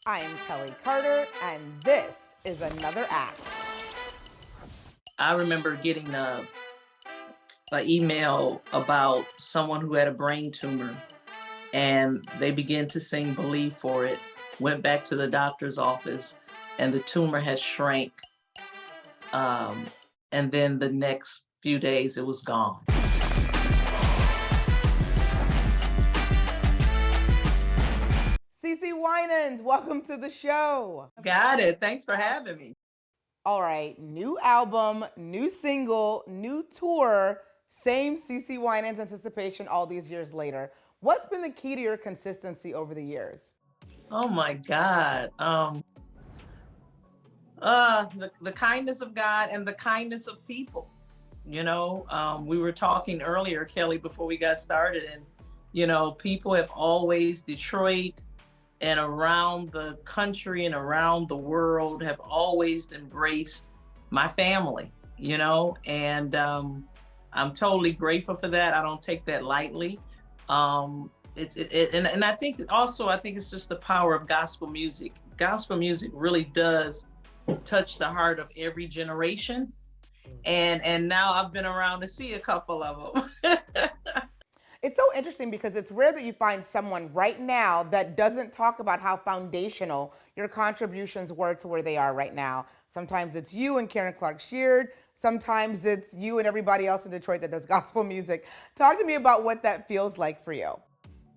I am Kelly Carter, and this is Another Act. I remember getting a email about someone who had a brain tumor, and they began to sing "Believe" for it. Went back to the doctor's office, and the tumor had shrank. Um, and then the next few days, it was gone. Cece Winans, welcome to the show. Got it. Thanks for having me. All right, new album, new single, new tour, same Cece Winans anticipation all these years later. What's been the key to your consistency over the years? Oh my God. The kindness of God and the kindness of people. We were talking earlier, Kelly, before we got started, and people have always, Detroit and around the country and around the world, have always embraced my family. And I'm totally grateful for that. I don't take that lightly. And I think also, I think it's just the power of gospel music. Gospel music really does touch the heart of every generation. And now I've been around to see a couple of them. It's so interesting because it's rare that you find someone right now that doesn't talk about how foundational your contributions were to where they are right now. Sometimes it's you and Karen Clark Sheard. Sometimes it's you and everybody else in Detroit that does gospel music. Talk to me about what that feels like for you.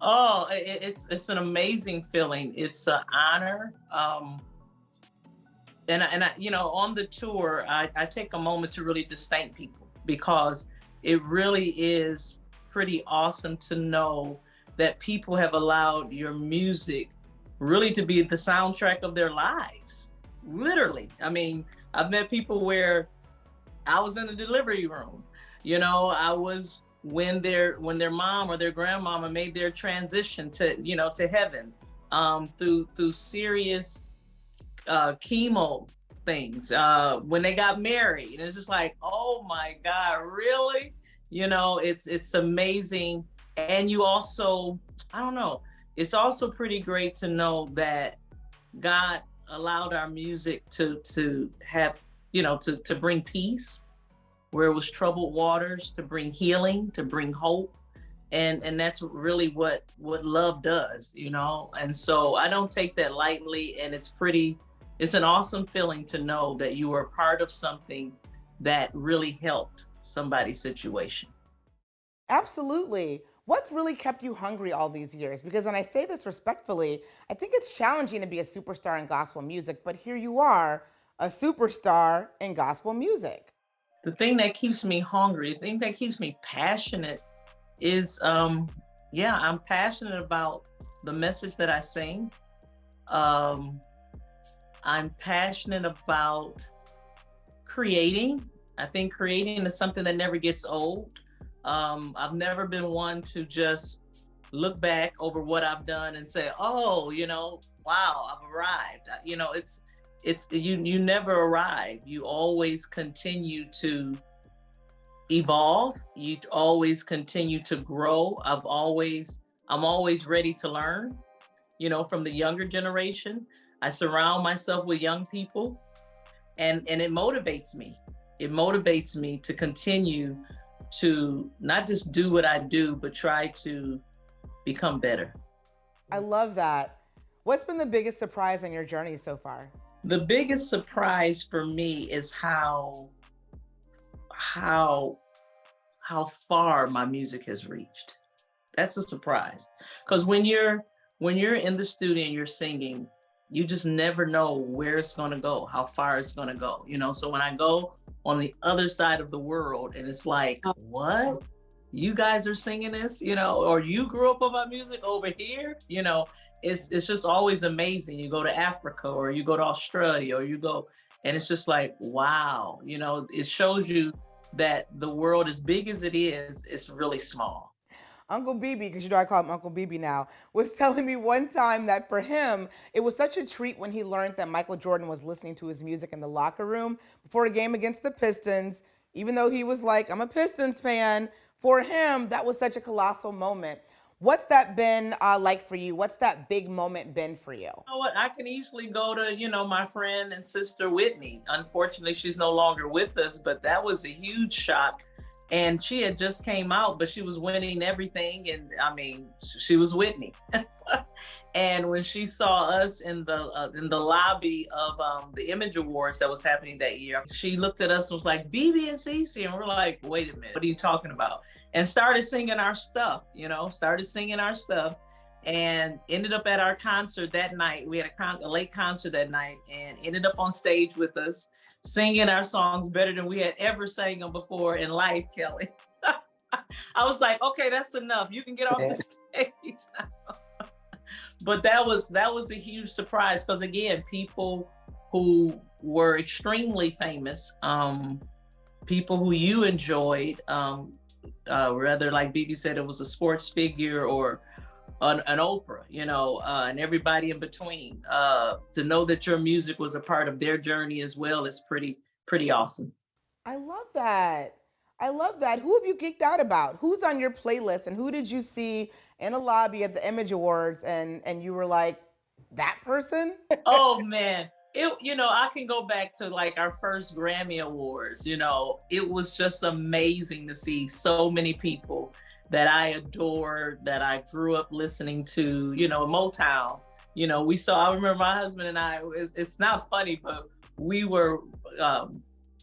Oh, it's an amazing feeling. It's an honor. On the tour, I take a moment to really just thank people, because it really is pretty awesome to know that people have allowed your music really to be the soundtrack of their lives. Literally. I mean, I've met people where I was in the delivery room. I was when their mom or their grandmama made their transition to heaven, through serious chemo things, when they got married. And it's just like, oh my God, really? It's amazing. And you also, I don't know, it's also pretty great to know that God allowed our music to have, to bring peace where it was troubled waters, to bring healing, to bring hope. And that's really what love does. And so I don't take that lightly. And it's an awesome feeling to know that you were part of something that really helped somebody's situation. Absolutely. What's really kept you hungry all these years? Because, and I say this respectfully, I think it's challenging to be a superstar in gospel music, but here you are, a superstar in gospel music. The thing that keeps me hungry, the thing that keeps me passionate is, yeah, I'm passionate about the message that I sing. Um, I'm passionate about creating. I think creating is something that never gets old. I've never been one to just look back over what I've done and say, oh, wow, I've arrived. You never arrive. You always continue to evolve. You always continue to grow. I'm always ready to learn, from the younger generation. I surround myself with young people, and it motivates me. It motivates me to continue to not just do what I do, but try to become better. I love that. What's been the biggest surprise on your journey so far? The biggest surprise for me is how far my music has reached. That's a surprise. Because when you're in the studio and you're singing, you just never know where it's going to go, how far it's going to go. So when I go on the other side of the world and it's like, what? You guys are singing this, or you grew up on my music over here, it's just always amazing. You go to Africa or you go to Australia or you go, and it's just like, wow, it shows you that the world, as big as it is, it's really small. Uncle BB, because I call him Uncle BB now, was telling me one time that for him, it was such a treat when he learned that Michael Jordan was listening to his music in the locker room before a game against the Pistons, even though he was like, I'm a Pistons fan. For him, that was such a colossal moment. What's that been like for you? What's that big moment been for you? Know what? I can easily go to, my friend and sister Whitney. Unfortunately, she's no longer with us, but that was a huge shock. And she had just came out, but she was winning everything. And I mean, she was Whitney. And when she saw us in the lobby of the Image Awards that was happening that year, she looked at us and was like, "BB and Cece," and we're like, "Wait a minute, what are you talking about?" And started singing our stuff. Started singing our stuff, and ended up at our concert that night. We had a late concert that night, and ended up on stage with us, singing our songs better than we had ever sang them before in life, Kelly. I was like, okay, that's enough. You can get off the stage now. But that was a huge surprise because, again, people who were extremely famous, people who you enjoyed, whether, like BB said, it was a sports figure or an Oprah, and everybody in between. To know that your music was a part of their journey as well is pretty awesome. I love that. I love that. Who have you geeked out about? Who's on your playlist, and who did you see in a lobby at the Image Awards and you were like, that person? Oh man. I can go back to like our first Grammy Awards. It was just amazing to see so many people that I adored, that I grew up listening to, Motown. I remember my husband and I, it's not funny, but we were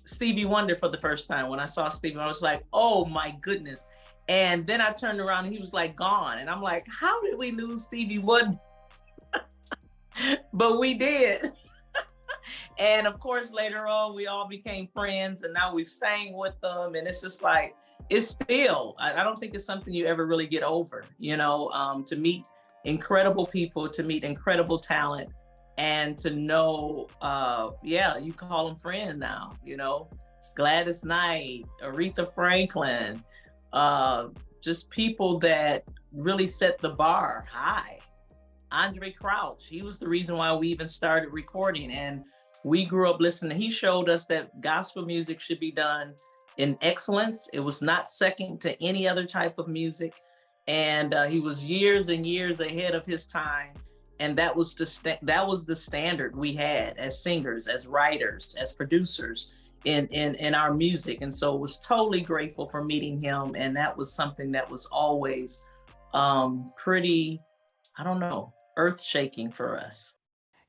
Stevie Wonder for the first time. When I saw Stevie, I was like, oh my goodness. And then I turned around and he was like gone. And I'm like, how did we lose Stevie Wonder? But we did. And of course, later on, we all became friends, and now we've sang with them. And it's just like, it's still, I don't think it's something you ever really get over, to meet incredible people, to meet incredible talent, and to know, you call them friend now, Gladys Knight, Aretha Franklin, just people that really set the bar high. Andre Crouch, he was the reason why we even started recording, and we grew up listening. He showed us that gospel music should be done in excellence. It was not second to any other type of music, and he was years and years ahead of his time. And that was the standard we had as singers, as writers, as producers in our music. And so was totally grateful for meeting him, and that was something that was always pretty, I don't know, earth-shaking for us.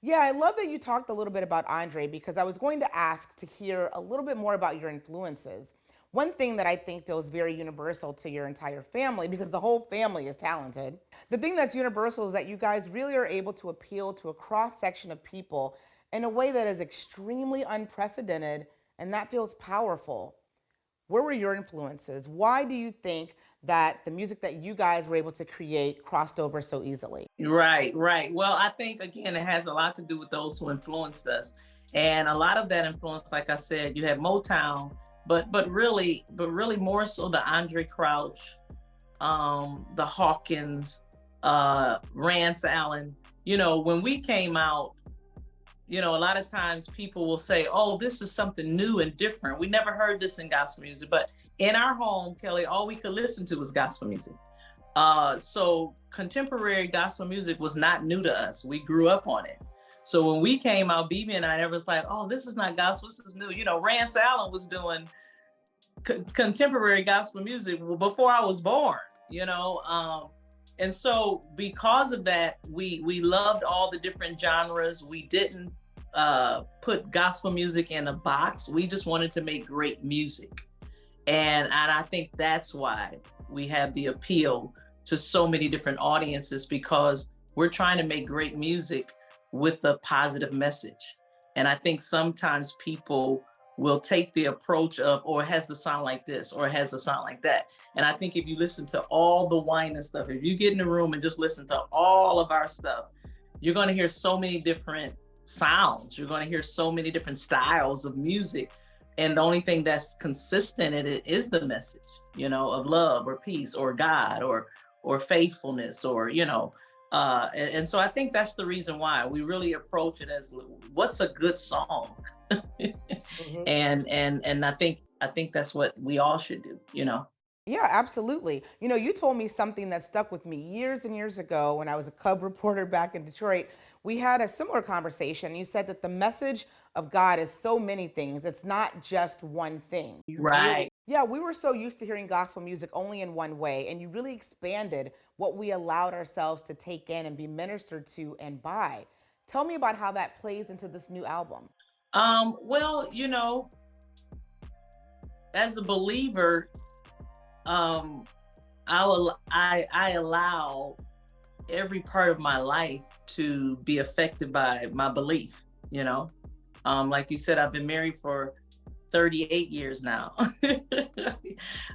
Yeah, I love that you talked a little bit about Andre because I was going to ask to hear a little bit more about your influences. One thing that I think feels very universal to your entire family, because the whole family is talented, the thing that's universal is that you guys really are able to appeal to a cross section of people in a way that is extremely unprecedented, and that feels powerful. Where were your influences? Why do you think that the music that you guys were able to create crossed over so easily? Right, right. Well, I think, again, it has a lot to do with those who influenced us. And a lot of that influence, like I said, you had Motown, but really more so the Andre Crouch, the Hawkins, Rance Allen. When we came out, a lot of times people will say, oh, this is something new and different. We never heard this in gospel music. But in our home, Kelly, all we could listen to was gospel music. So contemporary gospel music was not new to us. We grew up on it. So when we came out, BB and I was like, oh, this is not gospel, this is new. Rance Allen was doing contemporary gospel music before I was born, and so because of that, we loved all the different genres. We didn't put gospel music in a box. We just wanted to make great music. And I think that's why we have the appeal to so many different audiences, because we're trying to make great music with a positive message. And I think sometimes people will take the approach of, or it has to sound like this, or it has to sound like that. And I think if you listen to all the wine and stuff, if you get in the room and just listen to all of our stuff, you're going to hear so many different sounds. You're going to hear so many different styles of music. And the only thing that's consistent in it is the message, of love or peace or God or faithfulness and so I think that's the reason why we really approach it as, what's a good song? Mm-hmm. And I think that's what we all should do. Yeah, absolutely. You know, you told me something that stuck with me years and years ago when I was a cub reporter back in Detroit. We had a similar conversation. You said that the message of God is so many things. It's not just one thing. You really, Right. yeah, we were so used to hearing gospel music only in one way, and you really expanded what we allowed ourselves to take in and be ministered to and by. Tell me about how that plays into this new album. Well, as a believer, um, I allow every part of my life to be affected by my belief, you know. Like you said, I've been married for 38 years now.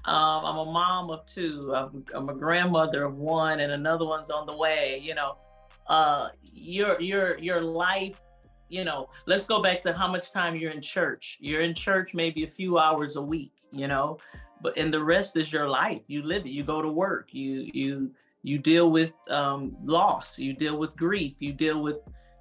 I'm a mom of two. I'm a grandmother of one, and another one's on the way. Your life. Let's go back to how much time you're in church. You're in church maybe a few hours a week. But and the rest is your life. You live it. You go to work. You deal with loss. You deal with grief. You deal with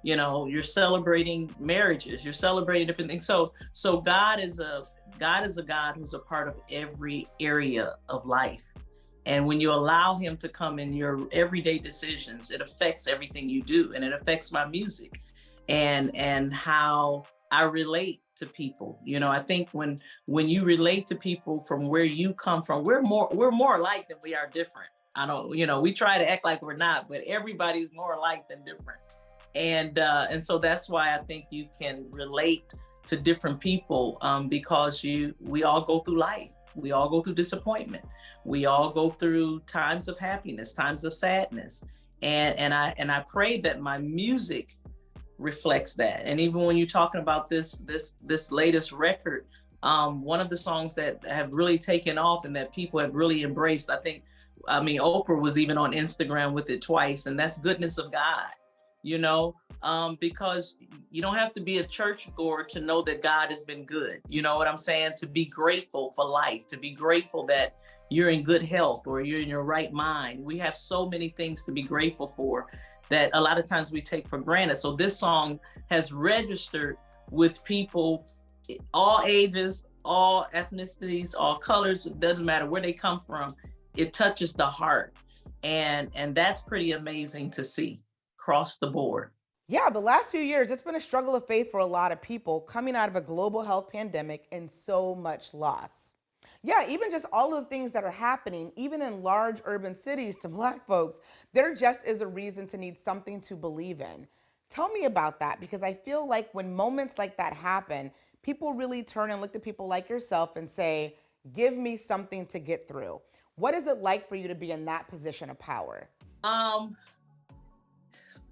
you're celebrating marriages, you're celebrating different things. So God is a God who's a part of every area of life. And when you allow him to come in your everyday decisions, it affects everything you do, and it affects my music and how I relate to people. I think when you relate to people from where you come from, we're more alike than we are different. I don't, we try to act like we're not, but everybody's more alike than different. And so that's why I think you can relate to different people, because we all go through life. We all go through disappointment. We all go through times of happiness, times of sadness. And I pray that my music reflects that. And even when you're talking about this latest record, one of the songs that have really taken off and that people have really embraced, I mean, Oprah was even on Instagram with it twice, and that's Goodness of God. Because you don't have to be a churchgoer to know that God has been good. You know what I'm saying? To be grateful for life, to be grateful that you're in good health or you're in your right mind. We have so many things to be grateful for that a lot of times we take for granted. So this song has registered with people, all ages, all ethnicities, all colors. It doesn't matter where they come from. It touches the heart. And that's pretty amazing to see across the board. Yeah, the last few years, it's been a struggle of faith for a lot of people coming out of a global health pandemic and so much loss. Yeah, even just all of the things that are happening, even in large urban cities to Black folks, there just is a reason to need something to believe in. Tell me about that, because I feel like when moments like that happen, people really turn and look at people like yourself and say, give me something to get through. What is it like for you to be in that position of power? Um,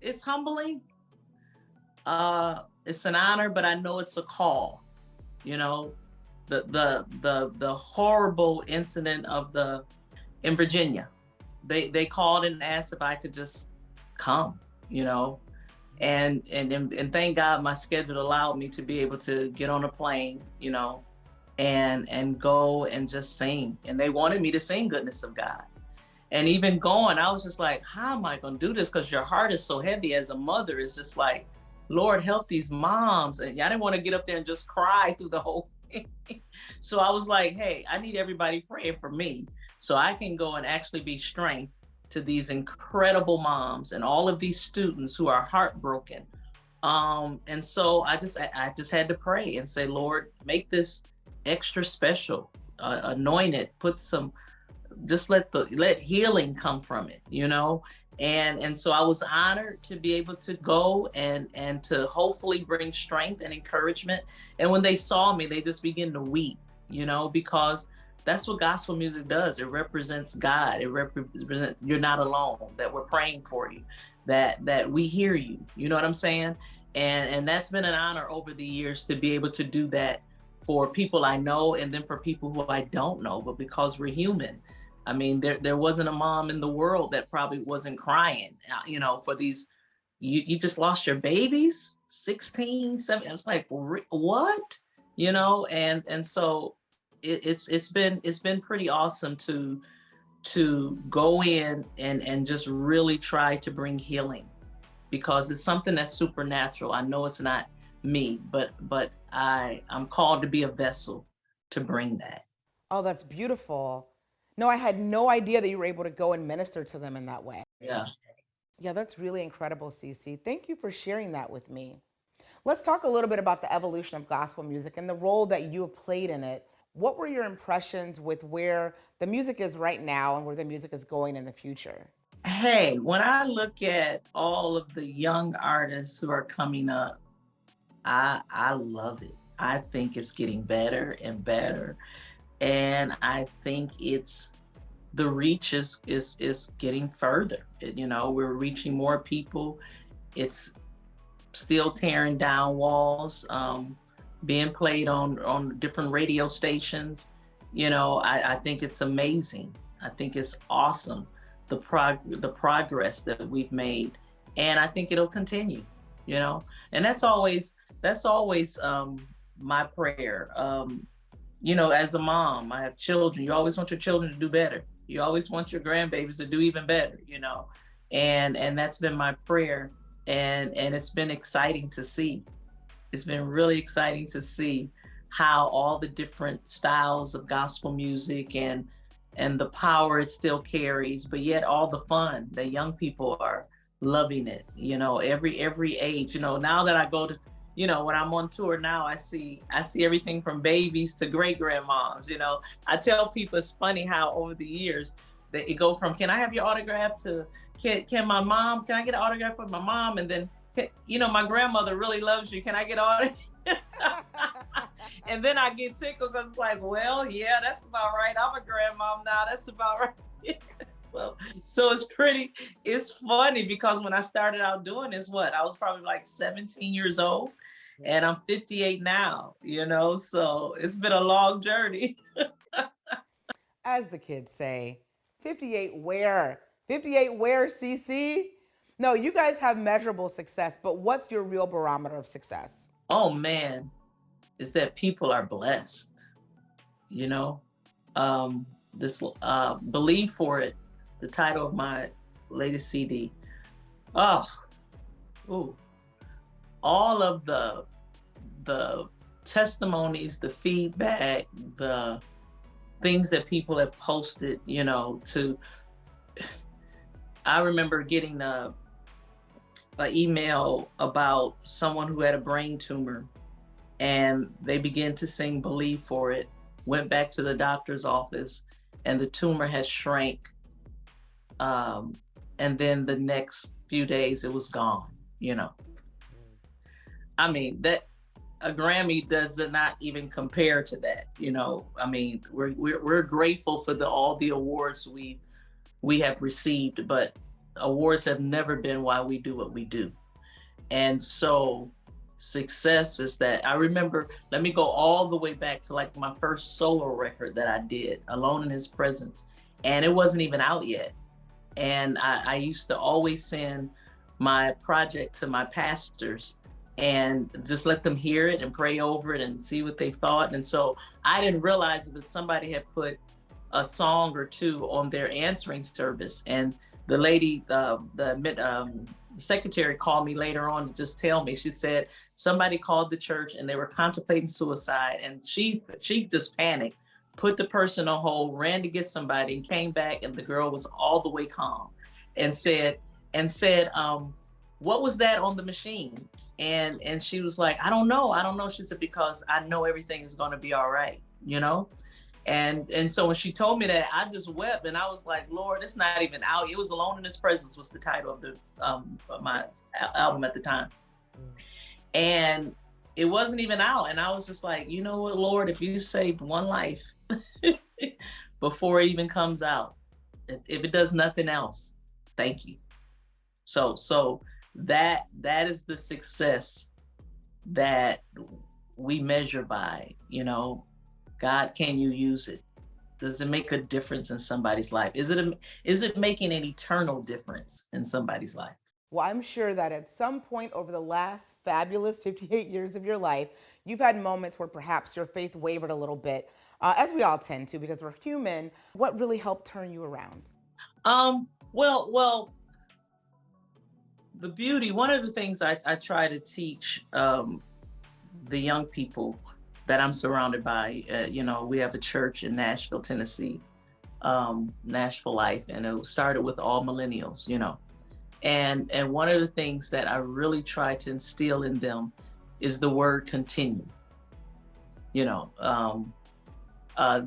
it's humbling. It's an honor, but I know it's a call. You know, the horrible incident in Virginia. They called and asked if I could just come. And thank God my schedule allowed me to be able to get on a plane. And go and just sing. And they wanted me to sing Goodness of God. And even going, I was just like, how am I going to do this? Because your heart is so heavy as a mother. It's just like, Lord, help these moms. And I didn't want to get up there and just cry through the whole thing. So I was like, hey, I need everybody praying for me so I can go and actually be strength to these incredible moms and all of these students who are heartbroken. And so I just had to pray and say, Lord, make this extra special, anoint it, just let healing come from it, and so I was honored to be able to go and to hopefully bring strength and encouragement. And when they saw me, they just began to weep, because that's what gospel music does. It represents God. It represents you're not alone, that we're praying for you, that we hear you. You know what I'm saying? And that's been an honor over the years to be able to do that for people I know, and then for people who I don't know, but because we're human. I mean, there wasn't a mom in the world that probably wasn't crying, for these, you just lost your babies, 16, 17. It's like, what? And so it's been pretty awesome to go in and just really try to bring healing, because it's something that's supernatural. I know it's not me, but I'm called to be a vessel to bring that. Oh, that's beautiful. No, I had no idea that you were able to go and minister to them in that way. Yeah. Yeah, that's really incredible, Cece. Thank you for sharing that with me. Let's talk a little bit about the evolution of gospel music and the role that you have played in it. What were your impressions with where the music is right now and where the music is going in the future? Hey, when I look at all of the young artists who are coming up, I love it. I think it's getting better and better. And I think it's the reach is getting further. You know, we're reaching more people. It's still tearing down walls, being played on different radio stations. You know, I think it's amazing. I think it's awesome, the progress that we've made, and I think it'll continue. You know, and that's always my prayer. You know, as a mom, I have children. You always want your children to do better. You always want your grandbabies to do even better. You know, and that's been my prayer, and it's been exciting to see. It's been really exciting to see how all the different styles of gospel music and the power it still carries, but yet all the fun that young people are loving it. You know, every age. You know, now that I go to, you know, when I'm on tour now, I see everything from babies to great grandmoms. You know, I tell people it's funny how over the years that it go from, can I have your autograph, to can my mom, can I get an autograph from my mom, and then, you know, my grandmother really loves you, can I get autograph? And then I get tickled because it's like, well, yeah, that's about right. I'm a grandmom now. That's about right. So it's funny because when I started out doing this, I was probably like 17 years old, and I'm 58 now, you know, so it's been a long journey. As the kids say, 58 where? 58 where, CC? No, you guys have measurable success, but what's your real barometer of success? Oh man, is that people are blessed, you know. This Believe for It, the title of my latest CD. Oh, ooh, all of the testimonies, the feedback, the things that people have posted, you know, I remember getting a email about someone who had a brain tumor, and they began to sing Believe for It, went back to the doctor's office, and the tumor has shrank. And then the next few days it was gone, you know. I mean, that a Grammy does not even compare to that, you know. I mean, we're grateful for all the awards we have received, but awards have never been why we do what we do. And so success is that. I remember, let me go all the way back to like my first solo record that I did, Alone in His Presence, and it wasn't even out yet. And I used to always send my project to my pastors and just let them hear it and pray over it and see what they thought. And so I didn't realize that somebody had put a song or two on their answering service. And the lady, the secretary, called me later on to just tell me. She said somebody called the church and they were contemplating suicide, and she just panicked, put the person on hold, ran to get somebody, and came back, and the girl was all the way calm, and said, what was that on the machine? And she was like, I don't know. She said, because I know everything is going to be all right, you know? And so when she told me that, I just wept, and I was like, Lord, it's not even out. It was Alone in His Presence was the title of the of my album at the time. And it wasn't even out. And I was just like, you know what, Lord, if you saved one life before it even comes out, if it does nothing else, thank you. So that is the success that we measure by, you know. God, can you use it? Does it make a difference in somebody's life? Is it making an eternal difference in somebody's life? Well, I'm sure that at some point over the last fabulous 58 years of your life, you've had moments where perhaps your faith wavered a little bit, as we all tend to because we're human. What really helped turn you around? Well, the beauty, one of the things I try to teach the young people that I'm surrounded by, you know, we have a church in Nashville, Tennessee, Nashville Life, and it started with all millennials, you know. And one of the things that I really try to instill in them is the word continue. You know,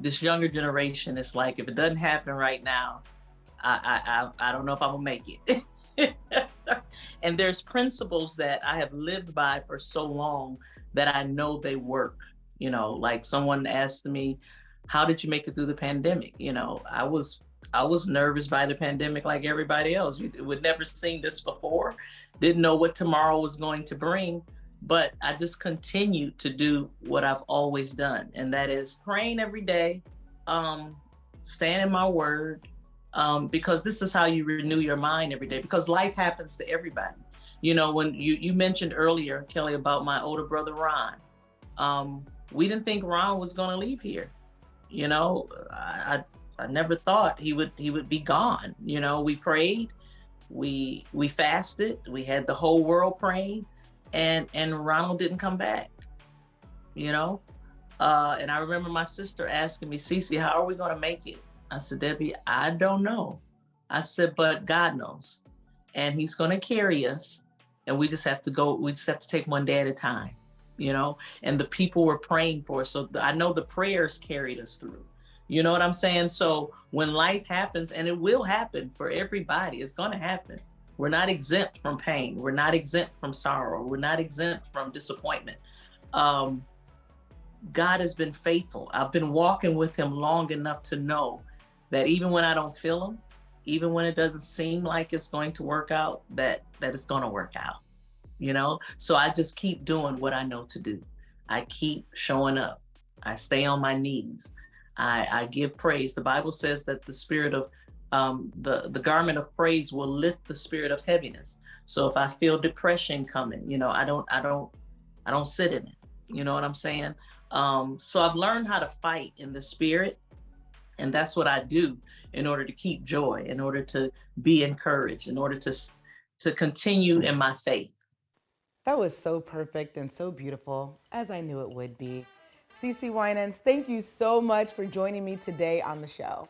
this younger generation is like, if it doesn't happen right now, I don't know if I'm gonna make it. And there's principles that I have lived by for so long that I know they work. You know, like someone asked me, "How did you make it through the pandemic?" You know, I was nervous by the pandemic like everybody else. You would never seen this before, didn't know what tomorrow was going to bring, but I just continued to do what I've always done, and that is praying every day, um, staying in my word, because this is how you renew your mind every day. Because life happens to everybody. You know, when you mentioned earlier, Kelly, about my older brother Ron, we didn't think Ron was going to leave here. You know, I never thought he would be gone. You know, we prayed, we fasted, we had the whole world praying, and Ronald didn't come back. You know, and I remember my sister asking me, "Cece, how are we going to make it?" I said, "Debbie, I don't know." I said, "But God knows, and He's going to carry us, and we just have to go. We just have to take one day at a time." You know, and the people were praying for us, so I know the prayers carried us through. You know what I'm saying? So when life happens, and it will happen for everybody, it's going to happen. We're not exempt from pain. We're not exempt from sorrow. We're not exempt from disappointment. Um, God has been faithful. I've been walking with Him long enough to know that even when I don't feel Him, even when it doesn't seem like it's going to work out, that it's going to work out. You know, so I just keep doing what I know to do. I keep showing up. I stay on my knees. I give praise. The Bible says that the spirit of the garment of praise will lift the spirit of heaviness. So if I feel depression coming, you know, I don't sit in it. You know what I'm saying? So I've learned how to fight in the spirit, and that's what I do in order to keep joy, in order to be encouraged, in order to continue in my faith. That was so perfect and so beautiful, as I knew it would be. Cece Winans, thank you so much for joining me today on the show.